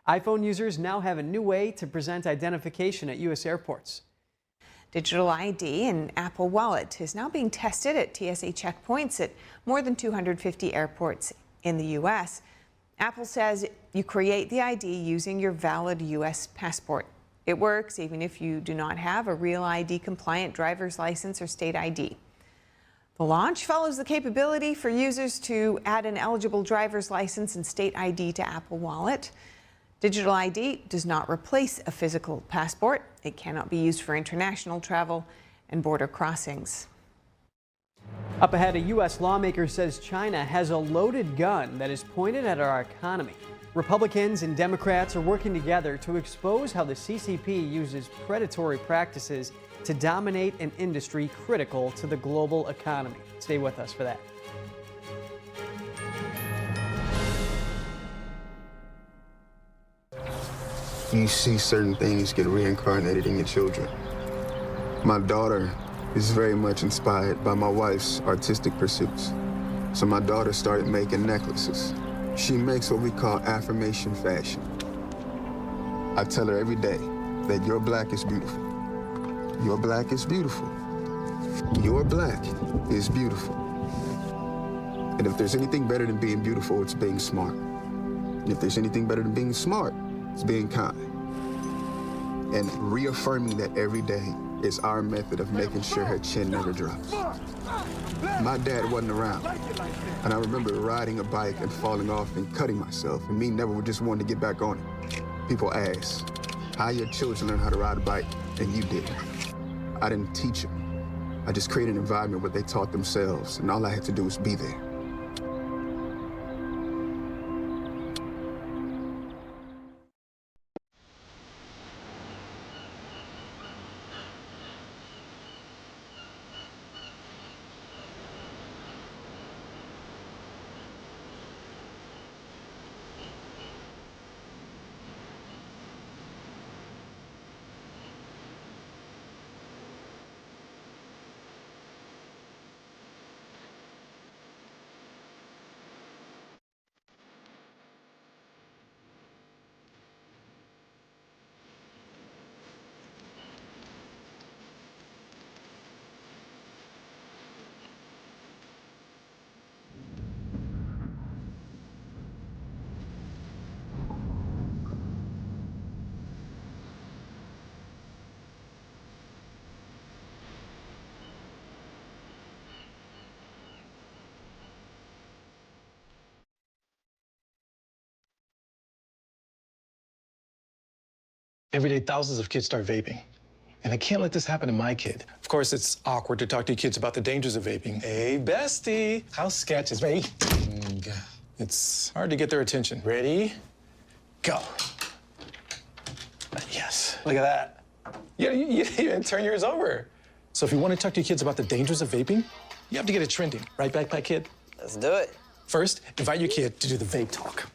iPhone users now have a new way to present identification at U.S. airports. Digital ID and Apple Wallet is now being tested at TSA checkpoints at more than 250 airports in the U.S. Apple says you create the ID using your valid U.S. passport. It works even if you do not have a real ID-compliant driver's license or state ID. The launch follows the capability for users to add an eligible driver's license and state ID to Apple Wallet. Digital ID does not replace a physical passport. It cannot be used for international travel and border crossings. Up ahead, a U.S. lawmaker says China has a loaded gun that is pointed at our economy. Republicans and Democrats are working together to expose how the CCP uses predatory practices to dominate an industry critical to the global economy. Stay with us for that. You see certain things get reincarnated in your children. My daughter is very much inspired by my wife's artistic pursuits. So my daughter started making necklaces. She makes what we call affirmation fashion. I tell her every day that your black is beautiful. Your black is beautiful. Your black is beautiful. And if there's anything better than being beautiful, it's being smart. And if there's anything better than being smart, it's being kind. And reaffirming that every day is our method of making sure her chin never drops. My dad wasn't around, and I remember riding a bike and falling off and cutting myself, and me never just wanting to get back on it. People ask, how your children learn how to ride a bike, and you didn't. I didn't teach them. I just created an environment where they taught themselves, and all I had to do was be there. Every day, thousands of kids start vaping. And I can't let this happen to my kid. Of course, it's awkward to talk to your kids about the dangers of vaping. Hey, bestie, how sketch is ready? It's hard to get their attention. Ready? Go. Yes, look at that. You didn't even turn yours over. So if you want to talk to your kids about the dangers of vaping, you have to get it trending. Right, Backpack Kid? Let's do it. First, invite your kid to do the vape talk.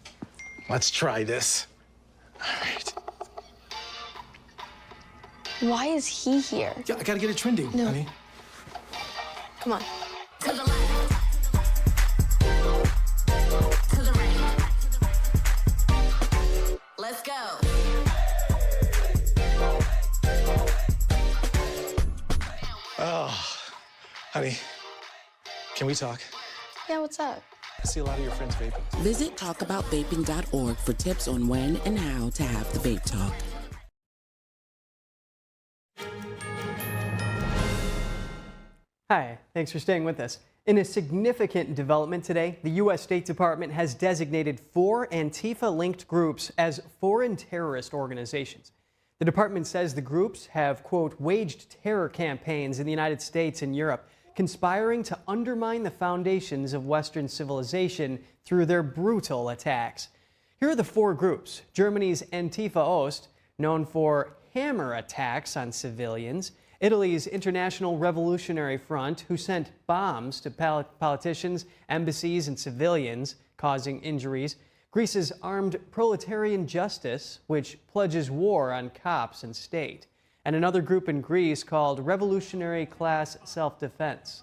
Let's try this. All right. Why is he here? Yeah, I gotta get it trending, honey. Come on. To the left. To the right. Oh, honey, can we talk? Yeah, what's up? I see a lot of your friends vaping. Visit talkaboutVaping.org for tips on when and how to have the vape talk. Hi, thanks for staying with us. In a significant development today, the U.S. State Department has designated 4 Antifa-linked groups as foreign terrorist organizations. The department says the groups have, quote, waged terror campaigns in the United States and Europe, conspiring to undermine the foundations of Western civilization through their brutal attacks. Here are the 4 groups. Germany's Antifa Ost, known for hammer attacks on civilians. Italy's International Revolutionary Front, who sent bombs to politicians, embassies, and civilians, causing injuries. Greece's Armed Proletarian Justice, which pledges war on cops and state. And another group in Greece called Revolutionary Class Self-Defense.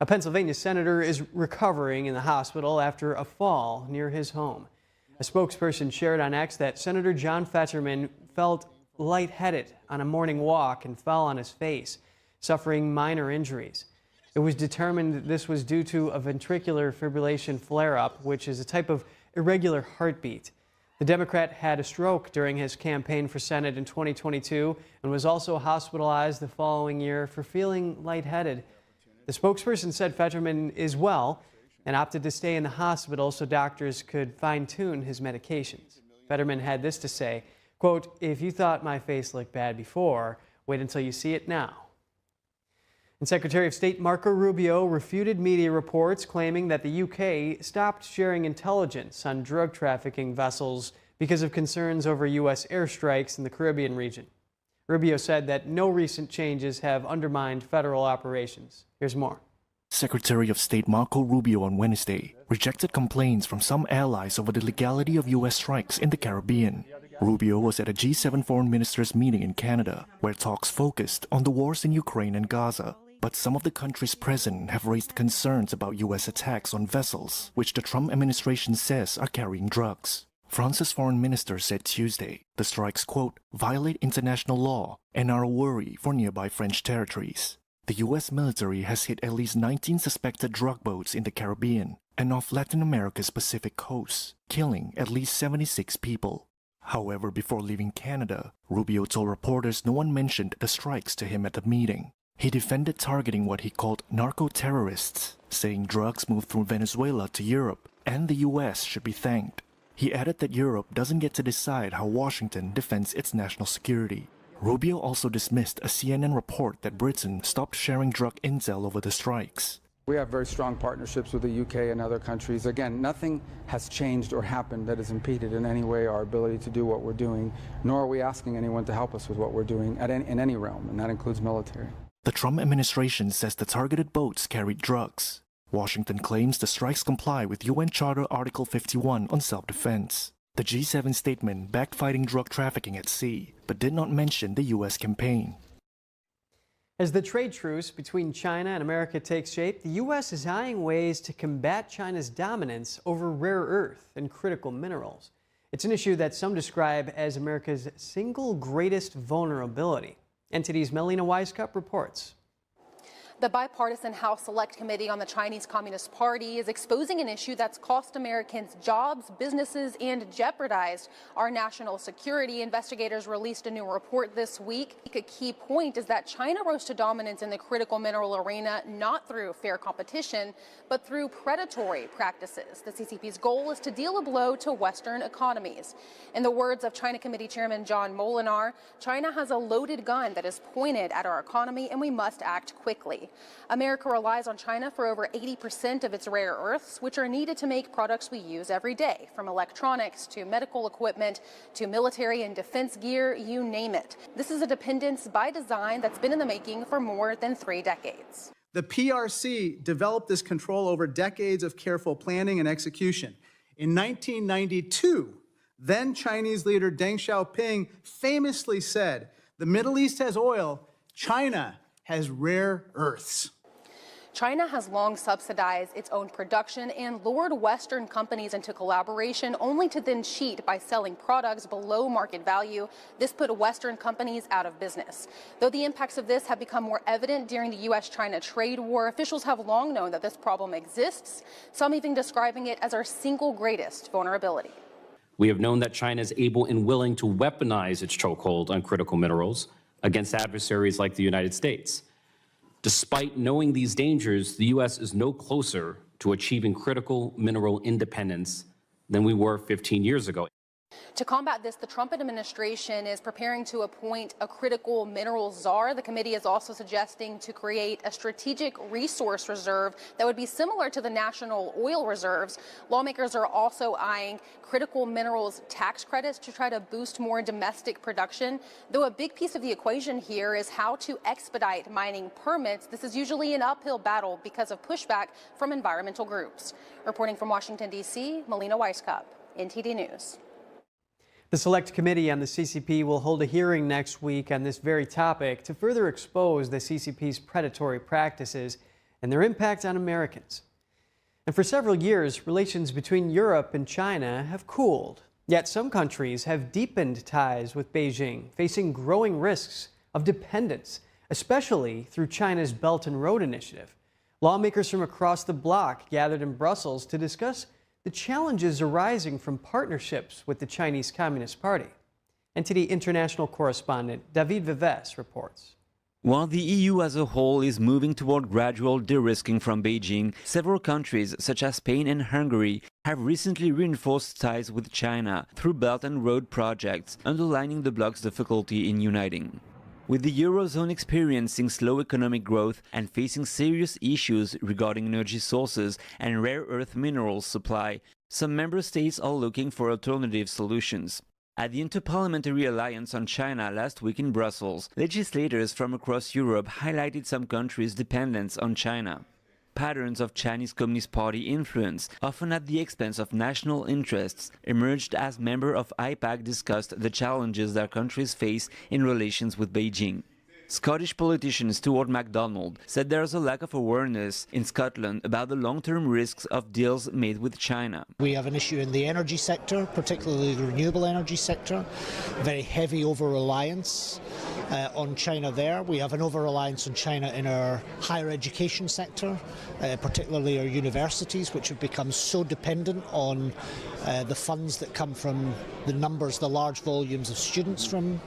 A Pennsylvania senator is recovering in the hospital after a fall near his home. A spokesperson shared on X that Senator John Fetterman felt lightheaded on a morning walk and fell on his face, suffering minor injuries. It was determined that this was due to a ventricular fibrillation flare-up, which is a type of irregular heartbeat. The Democrat had a stroke during his campaign for Senate in 2022 and was also hospitalized the following year for feeling lightheaded. The spokesperson said Fetterman is well and opted to stay in the hospital so doctors could fine-tune his medications. Fetterman had this to say, quote, "If you thought my face looked bad before, wait until you see it now." And Secretary of State Marco Rubio refuted media reports claiming that the UK stopped sharing intelligence on drug trafficking vessels because of concerns over U.S. airstrikes in the Caribbean region. Rubio said that no recent changes have undermined federal operations. Here's more. Secretary of State Marco Rubio on Wednesday rejected complaints from some allies over the legality of U.S. strikes in the Caribbean. Rubio was at a G7 foreign ministers meeting in Canada, where talks focused on the wars in Ukraine and Gaza. But some of the countries present have raised concerns about U.S. attacks on vessels, which the Trump administration says are carrying drugs. France's foreign minister said Tuesday the strikes, quote, violate international law and are a worry for nearby French territories. The U.S. military has hit at least 19 suspected drug boats in the Caribbean and off Latin America's Pacific coast, killing at least 76 people. However, before leaving Canada, Rubio told reporters no one mentioned the strikes to him at the meeting. He defended targeting what he called narco-terrorists, saying drugs moved from Venezuela to Europe and the U.S. should be thanked. He added that Europe doesn't get to decide how Washington defends its national security. Rubio also dismissed a CNN report that Britain stopped sharing drug intel over the strikes. We have very strong partnerships with the UK and other countries. Again, nothing has changed or happened that has impeded in any way our ability to do what we're doing, nor are we asking anyone to help us with what we're doing in any realm, and that includes military. The Trump administration says the targeted boats carried drugs. Washington claims the strikes comply with UN Charter Article 51 on self-defense. The G7 statement backed fighting drug trafficking at sea, but did not mention the U.S. campaign. As the trade truce between China and America takes shape, the U.S. is eyeing ways to combat China's dominance over rare earth and critical minerals. It's an issue that some describe as America's single greatest vulnerability. NTD's Melina Weiskup reports. The bipartisan House Select Committee on the Chinese Communist Party is exposing an issue that's cost Americans jobs, businesses, and jeopardized our national security. Investigators released a new report this week. A key point is that China rose to dominance in the critical mineral arena not through fair competition, but through predatory practices. The CCP's goal is to deal a blow to Western economies. In the words of China Committee Chairman John Molinar, China has a loaded gun that is pointed at our economy, and we must act quickly. America relies on China for over 80% of its rare earths, which are needed to make products we use every day, from electronics to medical equipment to military and defense gear, you name it. This is a dependence by design that's been in the making for more than 3 decades. The PRC developed this control over decades of careful planning and execution. In 1992, then Chinese leader Deng Xiaoping famously said, "The Middle East has oil, China has rare earths." China has long subsidized its own production and lured Western companies into collaboration only to then cheat by selling products below market value. This put Western companies out of business. Though the impacts of this have become more evident during the U.S.-China trade war, officials have long known that this problem exists, some even describing it as our single greatest vulnerability. We have known that China is able and willing to weaponize its chokehold on critical minerals against adversaries like the United States. Despite knowing these dangers, the U.S. is no closer to achieving critical mineral independence than we were 15 years ago. To combat this, the Trump administration is preparing to appoint a critical minerals czar. The committee is also suggesting to create a strategic resource reserve that would be similar to the national oil reserves. Lawmakers are also eyeing critical minerals tax credits to try to boost more domestic production. Though a big piece of the equation here is how to expedite mining permits. This is usually an uphill battle because of pushback from environmental groups. Reporting from Washington, D.C., Melina Weisskopf, NTD News. The Select Committee on the CCP will hold a hearing next week on this very topic to further expose the CCP's predatory practices and their impact on Americans. And for several years, relations between Europe and China have cooled. Yet some countries have deepened ties with Beijing, facing growing risks of dependence, especially through China's Belt and Road Initiative. Lawmakers from across the bloc gathered in Brussels to discuss the challenges arising from partnerships with the Chinese Communist Party. NTD international correspondent David Vives reports. While the EU as a whole is moving toward gradual de-risking from Beijing, several countries such as Spain and Hungary have recently reinforced ties with China through Belt and Road projects, underlining the bloc's difficulty in uniting. With the Eurozone experiencing slow economic growth and facing serious issues regarding energy sources and rare earth minerals supply, some member states are looking for alternative solutions. At the Interparliamentary Alliance on China last week in Brussels, legislators from across Europe highlighted some countries' dependence on China. Patterns of Chinese Communist Party influence, often at the expense of national interests, emerged as members of IPAC discussed the challenges their countries face in relations with Beijing. Scottish politician Stuart MacDonald said there is a lack of awareness in Scotland about the long-term risks of deals made with China. We have an issue in the energy sector, particularly the renewable energy sector, very heavy over-reliance on China there. We have an over-reliance on China in our higher education sector, particularly our universities, which have become so dependent on the funds that come from the large volumes of students from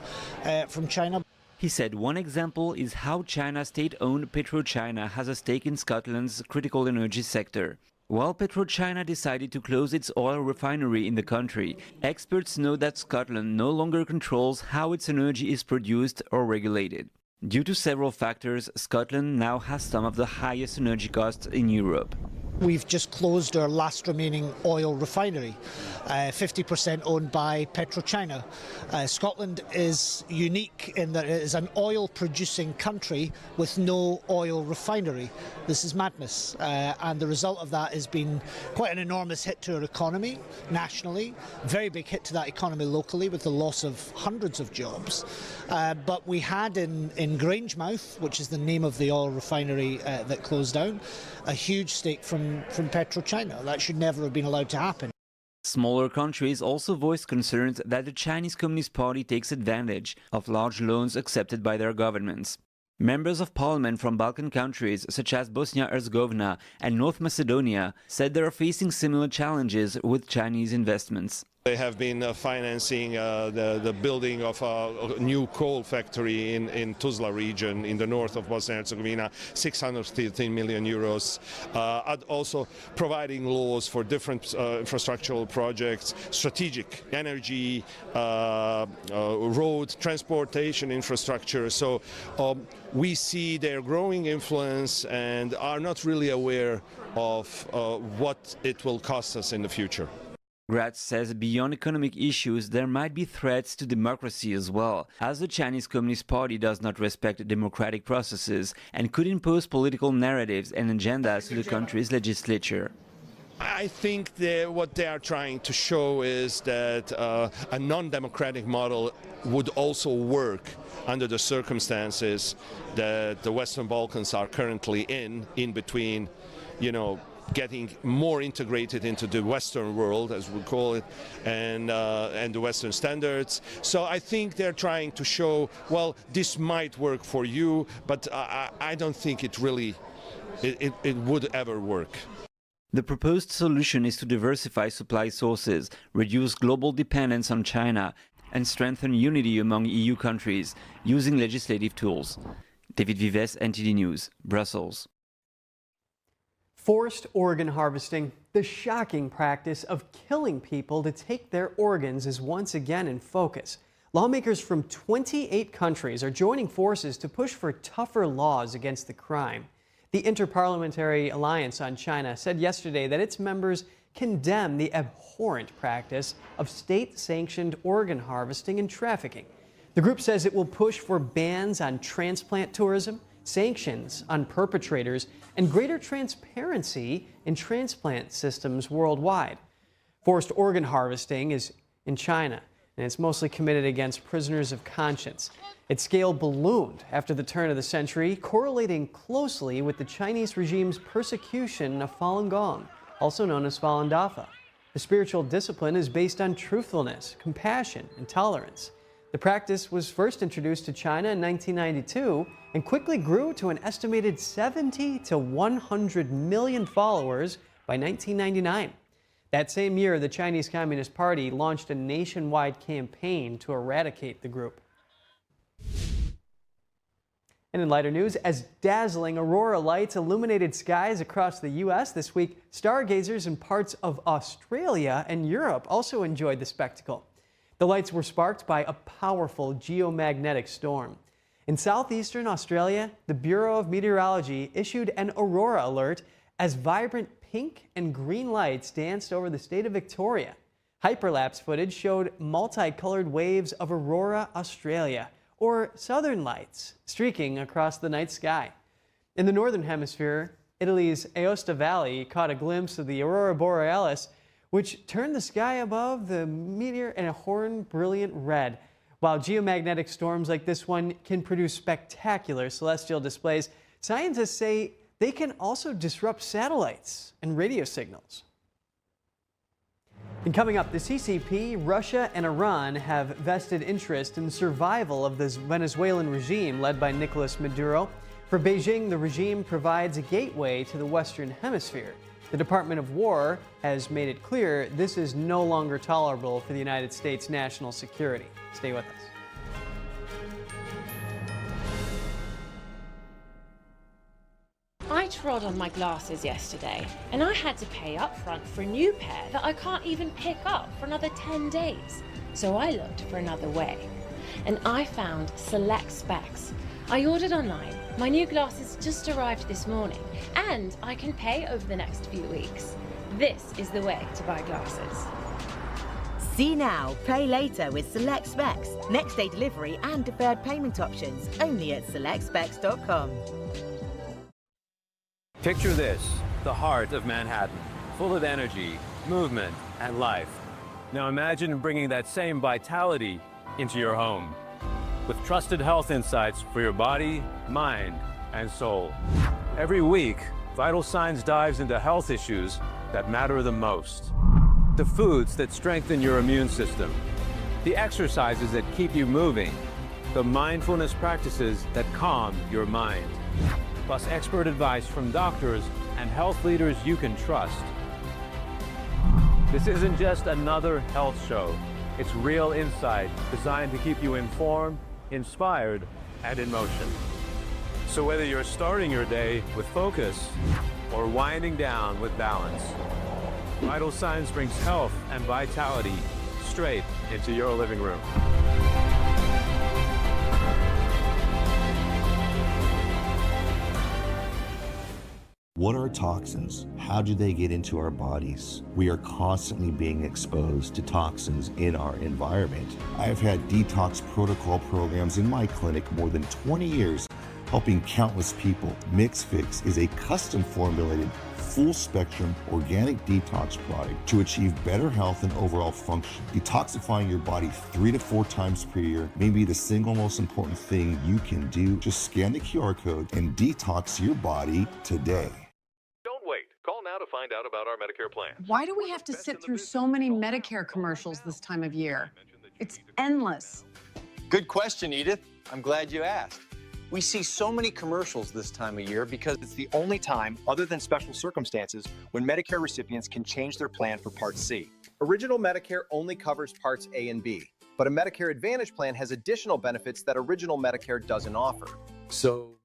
China. He said one example is how China's state-owned PetroChina has a stake in Scotland's critical energy sector. While PetroChina decided to close its oil refinery in the country, experts know that Scotland no longer controls how its energy is produced or regulated. Due to several factors, Scotland now has some of the highest energy costs in Europe. We've just closed our last remaining oil refinery, 50% owned by PetroChina. Scotland is unique in that it is an oil-producing country with no oil refinery. This is madness, and the result of that has been quite an enormous hit to our economy nationally, very big hit to that economy locally with the loss of hundreds of jobs. But we had in Grangemouth, which is the name of the oil refinery that closed down, a huge stake from PetroChina. That should never have been allowed to happen. Smaller countries also voiced concerns that the Chinese Communist Party takes advantage of large loans accepted by their governments. Members of parliament from Balkan countries such as Bosnia-Herzegovina and North Macedonia said they are facing similar challenges with Chinese investments. They have been financing the building of a new coal factory in Tuzla region in the north of Bosnia-Herzegovina, 613 million euros. Also providing laws for different infrastructural projects, strategic energy, road, transportation infrastructure. So we see their growing influence and are not really aware of what it will cost us in the future. Gratz says beyond economic issues, there might be threats to democracy as well, as the Chinese Communist Party does not respect democratic processes and could impose political narratives and agendas to the country's legislature. I think what they are trying to show is that a non-democratic model would also work under the circumstances that the Western Balkans are currently in between, getting more integrated into the Western world, as we call it, and the Western standards. So I think they're trying to show, well, this might work for you, but I don't think it really, it would ever work. The proposed solution is to diversify supply sources, reduce global dependence on China, and strengthen unity among EU countries using legislative tools. David Vives, NTD News, Brussels. Forced organ harvesting, the shocking practice of killing people to take their organs, is once again in focus. Lawmakers from 28 countries are joining forces to push for tougher laws against the crime. The Interparliamentary Alliance on China said yesterday that its members condemn the abhorrent practice of state-sanctioned organ harvesting and trafficking. The group says it will push for bans on transplant tourism, sanctions on perpetrators, and greater transparency in transplant systems worldwide. Forced organ harvesting is in China, and it's mostly committed against prisoners of conscience. Its scale ballooned after the turn of the century, correlating closely with the Chinese regime's persecution of Falun Gong, also known as Falun Dafa. The spiritual discipline is based on truthfulness, compassion, and tolerance. The practice was first introduced to China in 1992 and quickly grew to an estimated 70 to 100 million followers by 1999. That same year, the Chinese Communist Party launched a nationwide campaign to eradicate the group. And in lighter news, as dazzling aurora lights illuminated skies across the U.S. this week, stargazers in parts of Australia and Europe also enjoyed the spectacle. The lights were sparked by a powerful geomagnetic storm. In southeastern Australia, the Bureau of Meteorology issued an aurora alert as vibrant pink and green lights danced over the state of Victoria. Hyperlapse footage showed multicolored waves of aurora Australia, or southern lights, streaking across the night sky. In the northern hemisphere, Italy's Aosta Valley caught a glimpse of the aurora borealis, which turned the sky above the meteor in a horn brilliant red. While geomagnetic storms like this one can produce spectacular celestial displays, scientists say they can also disrupt satellites and radio signals. And coming up, the CCP, Russia, and Iran have vested interest in the survival of the Venezuelan regime led by Nicolas Maduro. For Beijing, the regime provides a gateway to the Western Hemisphere. The Department of War has made it clear this is no longer tolerable for the United States' national security. Stay with us. I trod on my glasses yesterday, and I had to pay up front for a new pair that I can't even pick up for another 10 days. So I looked for another way, and I found Select Specs. I ordered online. My new glasses just arrived this morning, and I can pay over the next few weeks. This is the way to buy glasses. See now, pay later with Select Specs. Next day delivery and deferred payment options only at selectspecs.com. Picture this, the heart of Manhattan, full of energy, movement, and life. Now imagine bringing that same vitality into your home with trusted health insights for your body, mind, and soul. Every week, Vital Signs dives into health issues that matter the most. The foods that strengthen your immune system, the exercises that keep you moving, the mindfulness practices that calm your mind, plus expert advice from doctors and health leaders you can trust. This isn't just another health show. It's real insight designed to keep you informed, inspired, and in motion. So whether you're starting your day with focus or winding down with balance, Vital Signs brings health and vitality straight into your living room. What are toxins? How do they get into our bodies? We are constantly being exposed to toxins in our environment. I've had detox protocol programs in my clinic more than 20 years. helping countless people. MixFix is a custom formulated, full-spectrum organic detox product to achieve better health and overall function. Detoxifying your body 3 to 4 times per year may be the single most important thing you can do. Just scan the QR code and detox your body today. Don't wait. Call now to find out about our Medicare plan. Why do we have to sit through so many Medicare commercials this time of year? It's endless. Good question, Edith. I'm glad you asked. We see so many commercials this time of year because it's the only time, other than special circumstances, when Medicare recipients can change their plan for Part C. Original Medicare only covers Parts A and B, but a Medicare Advantage plan has additional benefits that Original Medicare doesn't offer. So